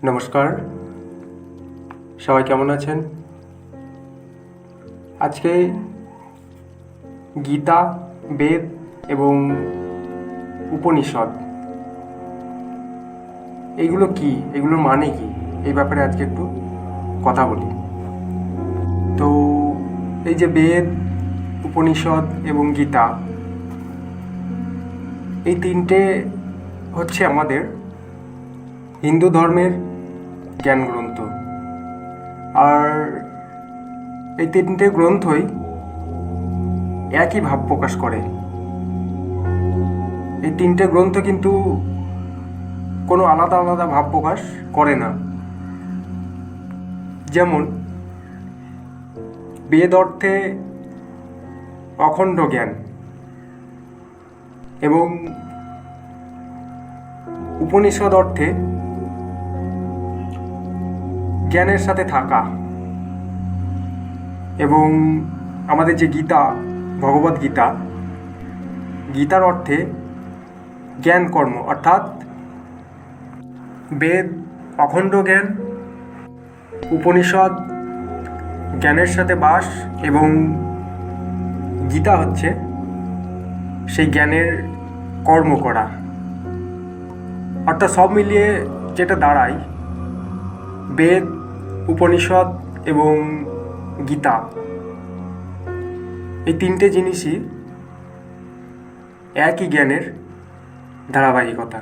নমস্কার, সবাই কেমন আছেন? আজকে গীতা, বেদ এবং উপনিষদ এইগুলো কি, এগুলোর মানে কি, এই ব্যাপারে আজকে একটু কথা বলি। তো এই যে বেদ, উপনিষদ এবং গীতা, এই তিনটে হচ্ছে আমাদের হিন্দু ধর্মের জ্ঞান গ্রন্থ। আর এই তিনটে গ্রন্থই একই ভাব প্রকাশ করে। এই তিনটে গ্রন্থ কিন্তু কোনো আলাদা আলাদা ভাব প্রকাশ করে না। যেমন বেদ অর্থে অখণ্ড জ্ঞান এবং উপনিষদ অর্থে জ্ঞানের সাথে থাকা, এবং আমাদের যে গীতা, ভগবদ গীতা, গীতার অর্থে জ্ঞান কর্ম, অর্থাৎ বেদ অখণ্ড জ্ঞান, উপনিষদ জ্ঞানের সাথে বাস, এবং গীতা হচ্ছে সেই জ্ঞানের কর্ম করা। অর্থাৎ সব মিলিয়ে যেটা দাঁড়ায়, বেদ, উপনিষদ এবং গীতা, এই তিনটে জিনিসই একই জ্ঞানের ধারাবাহিকতা।